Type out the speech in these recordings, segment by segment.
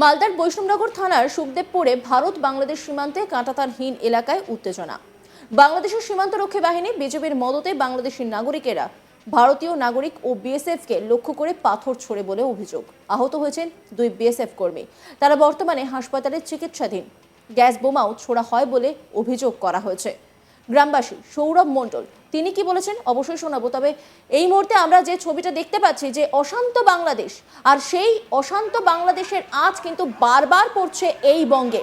মালদার বৈষ্ণবনগর থানার সুখদেবপুরে ভারত বাংলাদেশ সীমান্তে কাঁটাতারহীন এলাকায় উত্তেজনা। বাংলাদেশের সীমান্তরক্ষী বাহিনী বিজেপির মদতে বাংলাদেশি নাগরিকেরা ভারতীয় নাগরিক ও বিএসএফকে লক্ষ্য করে পাথর ছোড়ে বলে অভিযোগ। আহত হয়েছেন দুই বিএসএফ কর্মী, তারা বর্তমানে হাসপাতালে চিকিৎসাধীন। গ্যাস বোমাও ছোড়া হয় বলে অভিযোগ করা হয়েছে। গ্রামবাসী সৌরভ মণ্ডল তিনি কি বলেছেন অবশ্যই শোনাবো, তবে এই মুহূর্তে আমরা যে ছবিটা দেখতে পাচ্ছি যে অশান্ত বাংলাদেশ, আর সেই অশান্ত বাংলাদেশের আঁচ কিন্তু বারবার পড়ছে এই বঙ্গে।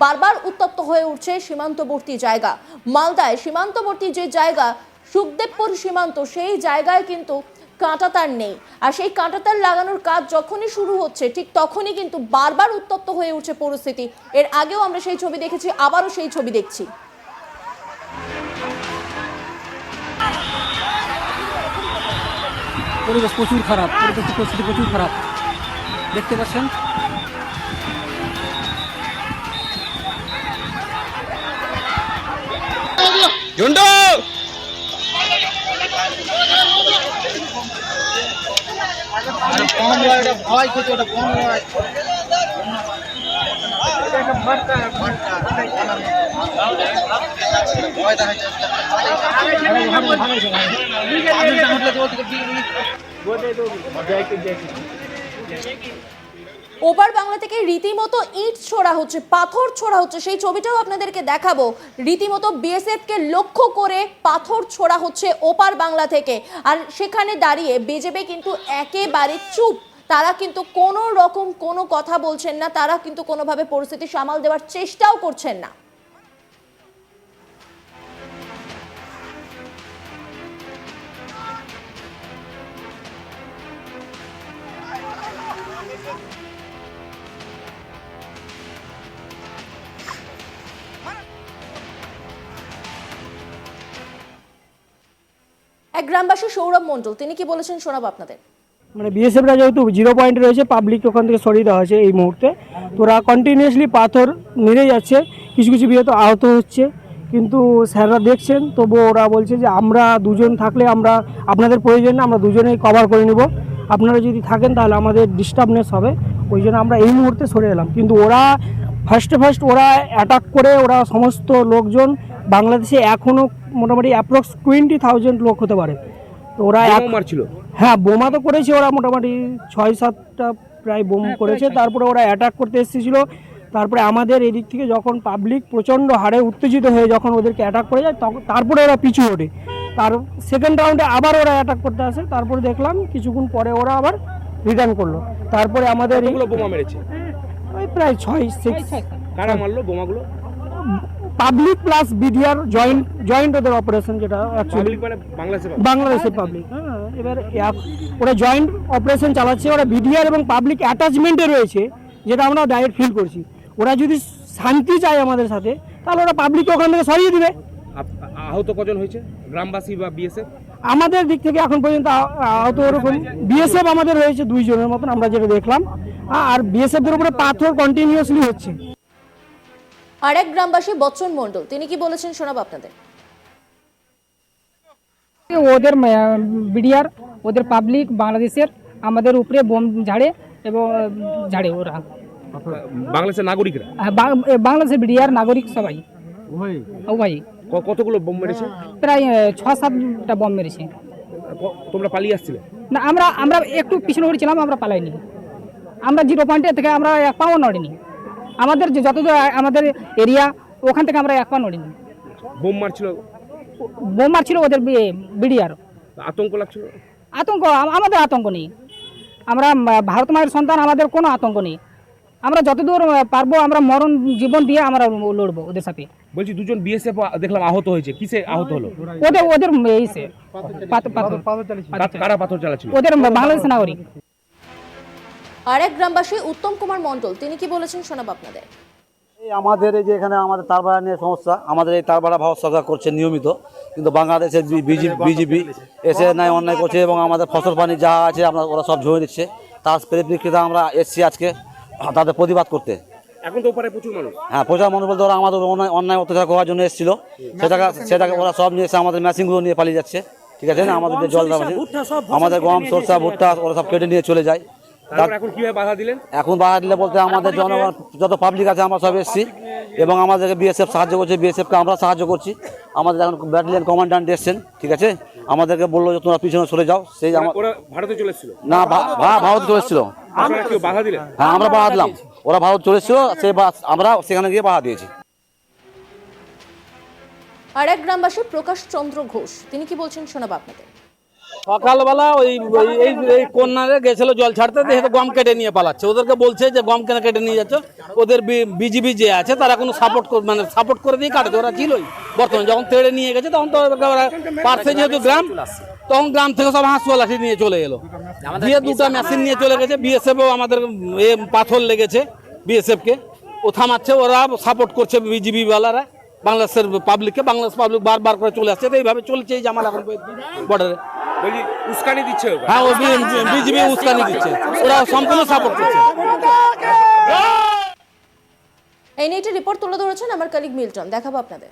বারবার উত্তপ্ত হয়ে উঠছে সীমান্তবর্তী জায়গা। মালদায় সীমান্তবর্তী যে জায়গা সুখদেবপুর সীমান্ত, সেই জায়গায় কিন্তু কাঁটাতার নেই, আর সেই কাঁটাতার লাগানোর কাজ যখনই শুরু হচ্ছে ঠিক তখনই কিন্তু বারবার উত্তপ্ত হয়ে উঠছে পরিস্থিতি। এর আগেও আমরা সেই ছবি দেখেছি, আবারও সেই ছবি দেখছি। পরিবেশ প্রচুর খারাপ, পরিস্থিতি প্রচুর খারাপ দেখতে পাচ্ছেন। ওপার বাংলা থেকে রীতিমতো ইট ছোড়া হচ্ছে, পাথর ছোড়া হচ্ছে, সেই ছবিটাও আপনাদেরকে দেখাবো। রীতিমতো বিএসএফ কে লক্ষ্য করে পাথর ছোড়া হচ্ছে ওপার বাংলা থেকে, আর সেখানে দাঁড়িয়ে বিজেপি কিন্তু একেবারে চুপ। তারা কিন্তু কোনো রকম কোনো কথা বলছেন না, তারা কিন্তু কোনোভাবে পরিস্থিতি সামাল দেওয়ার চেষ্টাও করছেন না। এক গ্রামবাসী সৌরভ মণ্ডল তিনি কি বলেছেন শোনাবো আপনাদের। মানে বিএসএফরা যেহেতু 0 পয়েন্টে রয়েছে, পাবলিক ওখান থেকে সরিয়ে দেওয়া হয়েছে এই মুহূর্তে, তো ওরা কন্টিনিউয়াসলি পাথর মেরে যাচ্ছে, কিছু কিছু বিয়ে তো আহত হচ্ছে। কিন্তু স্যাররা দেখছেন, তবু ওরা বলছে যে আমরা দুজন থাকলে আমরা আপনাদের প্রয়োজন না, আমরা দুজনেই কভার করে নেব, আপনারা যদি থাকেন তাহলে আমাদের ডিস্টার্বনেস হবে, ওই জন্য আমরা এই মুহূর্তে সরে এলাম। কিন্তু ওরা ফার্স্ট ওরা অ্যাটাক করে, ওরা সমস্ত লোকজন বাংলাদেশে এখনও মোটামুটি অ্যাপ্রক্স 20,000 লোক হতে পারে। তো ওরা মারছিল, হ্যাঁ বোমা তো করেছে, ওরা মোটামুটি 6-7টা প্রায় বোম করেছে। তারপরে ওরা অ্যাটাক করতে এসেছিলো। তারপরে আমাদের এদিক থেকে যখন পাবলিক প্রচণ্ড হারে উত্তেজিত হয়ে যখন ওদেরকে অ্যাটাক করে যায়, তখন তারপরে ওরা পিছু ওঠে। তার সেকেন্ড রাউন্ডে আবার ওরা অ্যাটাক করতে আসে। তারপরে দেখলাম কিছুক্ষণ পরে ওরা আবার রিটার্ন করলো। তারপরে আমাদের বোমা মেরেছে ওই প্রায় 6-6। কারা মারলো বোমাগুলো? পাবলিক প্লাস বিডিআর জয়েন্ট ওদের অপারেশন, যেটা পাবলিক মানে বাংলাদেশের পাবলিক। হ্যাঁ, এবার ওরা জয়েন্ট অপারেশন চালাচ্ছে, ওরা বিডিআর এবং পাবলিক অ্যাটাচমেন্টে রয়েছে, যেটা আমরা ডাইরেক্ট ফিল করছি। ওরা যদি শান্তি চায় আমাদের সাথে, তাহলে ওরা পাবলিক ওখান থেকে সরিয়ে দিবে। আহত কজন হয়েছে গ্রামবাসী বা বিএসএফ? আমাদের দিক থেকে এখন পর্যন্ত আহত ওরকম বিএসএফ আমাদের হয়েছে 2 জনের মতন, আমরা যেটা দেখলাম। আর বিএসএফদের উপরে পাথর কন্টিনিউয়াসলি হচ্ছে। আর এক গ্রামবাসী বচ্চন মণ্ডল তিনি কি বলেছেন শোনাবো আপনাদের। ওদের বিডিআর, ওদের পাবলিক বাংলাদেশের আমাদের উপরে বোম ঝাড়ে এবং ঝাড়ে ওরা বাংলাদেশের নাগরিকরা, বাংলাদেশের বিডিআর নাগরিক সবাই। ও ভাই কতগুলো বোম মেরেছে? প্রায় 6-7টা বোম মেরেছে। তোমরা পালিয়ে আসছিলে? না, আমরা একটু পিছনে উঠেছিলাম, আমরা পালাইনি। আমরা 0 পয়েন্টে থেকে আমরা 1 পাও নড়িনি। আমাদের যে যতদূর আমাদের এরিয়া ওখান থেকে আমরা 1 পা নড়িনি। বোম মারছিল ওদের বিডিআর। আতঙ্ক লাগছিল? আতঙ্ক আমাদের আতঙ্ক নেই, আমরা ভারত মায়ের সন্তান, আমাদের কোনো আতঙ্ক নেই। আমরা যতদূর পারবো আমরা মরণ জীবন দিয়ে আমরা লড়বো ওদের সাথে। বলছি 2 জন বিএসএফ দেখলাম আহত হয়েছে, কিসে আহত হলো? ওদের এইসে কারা পাথর চালাচ্ছিল? ওদের বাংলাদেশ নাগরিক। আর এক গ্রামবাসী উত্তম কুমার মণ্ডল তিনি কি বলেছেন শোনাবো আপনাদের। আমাদের এই যে এখানে আমাদের তারবাড়া নিয়ে সমস্যা, আমাদের এই তারবাড়া ভারত সরকার করছে নিয়মিত, কিন্তু বাংলাদেশের বিজেপি এসে অন্যায় করছে এবং আমাদের ফসল পানি যা আছে ওরা সব ঝরে দিচ্ছে। তার পরিপ্রেক্ষিতে আমরা এসছি আজকে তাদের প্রতিবাদ করতে। এখন তো ওপারে প্রচুর মানুষ, হ্যাঁ প্রচুর মানুষ বলতে ওরা আমাদের অন্যায় অত্যাচার করার জন্য এসেছিল, সেটাকে ওরা সব নিয়ে এসে আমাদের মেশিনগুলো নিয়ে পালিয়ে যাচ্ছে। ঠিক আছে না, আমাদের যে জল দেওয়া আছে, আমাদের গম সরষা ভুট্টা ওরা সব কেটে নিয়ে চলে যায়। তারপর এখন কিভাবে বাধা দিলেন? এখন বাধা দিলে বলতে আমাদের জনগণ যত পাবলিক আছে আমরা সব এসেছি এবং আমাদেরকে বিএসএফ সাহায্য করছে, বিএসএফকে আমরা সাহায্য করছি। আমাদের এখন ব্যাটালিয়ন কমান্ড্যান্ট এসছেন, ঠিক আছে, আমাদেরকে বললো যে তোমরা পিছনে সরে যাও। সেই ওরা ভারতে চলে এসেছিল? না, ভারত চলে এসেছিল। আপনারা কেউ বাধা দিলেন? হ্যাঁ, আমরা বাধা দিলাম। ওরা ভারত চলে এসেছিল, সেই আমরা সেখানে গিয়ে বাধা দিয়েছি। আর এক গ্রামবাসী প্রকাশ চন্দ্র ঘোষ, তিনি কি বলছেন শোনাবো আপনাদের। সকালবেলা এই কন্যারে গেছিল জল ছাড়তে, দেখে গম কেটে নিয়ে পালাচ্ছে। ওদেরকে বলছে যে গম কেন কেটে নিয়ে যাচ্ছে, ওদের বিজিবি যে আছে তারা কোনো সাপোর্ট করে দিয়ে কাটে। ওরা ছিলই, বর্তমানে যখন তেড়ে নিয়ে গেছে তখন তো পার্শ্বে যেহেতু গ্রাম, তখন গ্রাম থেকে সব হাঁসুয়া লাঠি নিয়ে চলে এলো, দিয়ে দুটো মেশিন নিয়ে চলে গেছে। বিএসএফও আমাদের পাথর লেগেছে বিএসএফকে, ও থামাচ্ছে। ওরা সাপোর্ট করছে বিজিবি ওয়ালারা বাংলাদেশের পাবলিককে। বাংলাদেশ পাবলিক বারবার করে চলে আসছে, তো এইভাবে চলছে এই জামাল এখন বর্ডারে। বলি উস্কানি দিচ্ছে ওরা? হ্যাঁ, ও বিজিবি উস্কানি দিচ্ছে, ওরা সম্পূর্ণ সাপোর্ট করছে। এই নিয়ে একটি রিপোর্ট তুলে ধরেছেন আমার কলিগ মিল্টন, দেখাবো আপনাদের।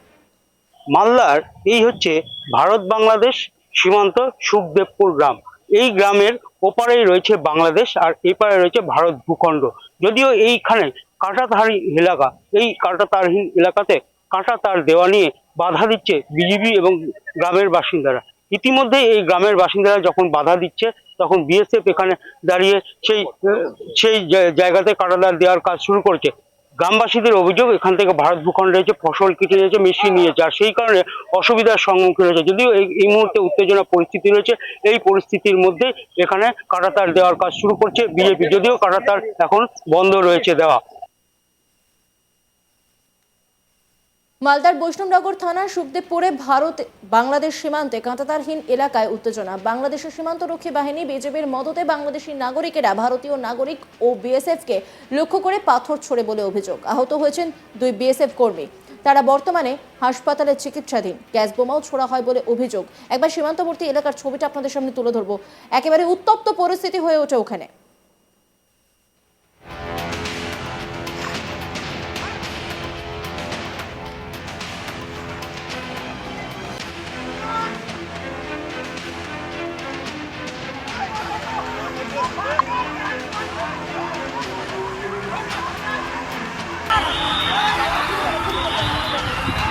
মালদার এই হচ্ছে ভারত বাংলাদেশ সীমান্ত সুখদেবপুর গ্রাম। এই গ্রামের ওপারেই রয়েছে বাংলাদেশ আর এপারে রয়েছে ভারত ভূখণ্ড। যদিও এইখানে কাঁটাতারহীন এলাকা, এই কাঁটাতারহীন এলাকাতে কাঁটা তার দেওয়া নিয়ে বাধা দিচ্ছে বিজিবি এবং গ্রামের বাসিন্দারা। ইতিমধ্যে এই গ্রামের বাসিন্দারা যখন বাধা দিচ্ছে, তখন বিএসএফ এখানে দাঁড়িয়ে সেই জায়গাতে কাঁটাতার দেওয়ার কাজ শুরু করছে। গ্রামবাসীদের অভিযোগ এখান থেকে ভারত ভূখণ্ডে এসে ফসল কেটে নিয়েছে, মেশিন নিয়েছে, আর সেই কারণে অসুবিধার সম্মুখীন হয়েছে। যদিও এই মুহূর্তে উত্তেজনা পরিস্থিতি রয়েছে, এই পরিস্থিতির মধ্যে এখানে কাঁটাতার দেওয়ার কাজ শুরু করছে বিজেপি, যদিও কাঁটাতার এখন বন্ধ রয়েছে দেওয়া। মালদার বৈষ্ণবনগর থানার সুখদেবপুরে ভারত বাংলাদেশ সীমান্তে কাঁটাতারহীন এলাকায় উত্তেজনা। বাংলাদেশের সীমান্তরক্ষী বাহিনী বিজেপির মদতে বাংলাদেশি নাগরিকেরা ভারতীয় নাগরিক ও বিএসএফকে লক্ষ্য করে পাথর ছোড়ে বলে অভিযোগ। আহত হয়েছেন 2 বিএসএফ কর্মী, তারা বর্তমানে হাসপাতালে চিকিৎসাধীন। গ্যাস বোমাও ছোড়া হয় বলে অভিযোগ। একবার সীমান্তবর্তী এলাকার ছবিটা আপনাদের সামনে তুলে ধরবো। একেবারে উত্তপ্ত পরিস্থিতি হয়ে ওঠে ওখানে।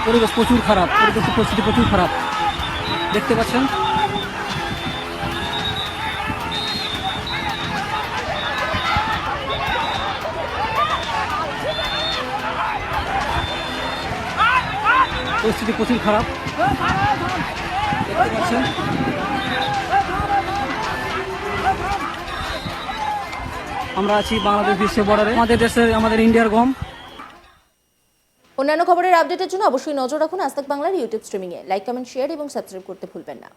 পরিবেশ প্রচুর খারাপ, পরিবেশের পরিস্থিতি প্রচুর খারাপ, দেখতে পাচ্ছেন। পরিস্থিতি প্রচুর খারাপ, দেখতে পাচ্ছেন। আমরা আছি বাংলাদেশ বিশ্বের বর্ডারে, আমাদের ইন্ডিয়ার গম। অন্যান্য খবরের আপডেটের জন্য অবশ্যই নজর রাখুন আজ তাক বাংলার ইউটিউব স্ট্রিমিংয়ে। লাইক, কমেন্ট, শেয়ার এবং সাবস্ক্রাইব করতে ভুলবেন না।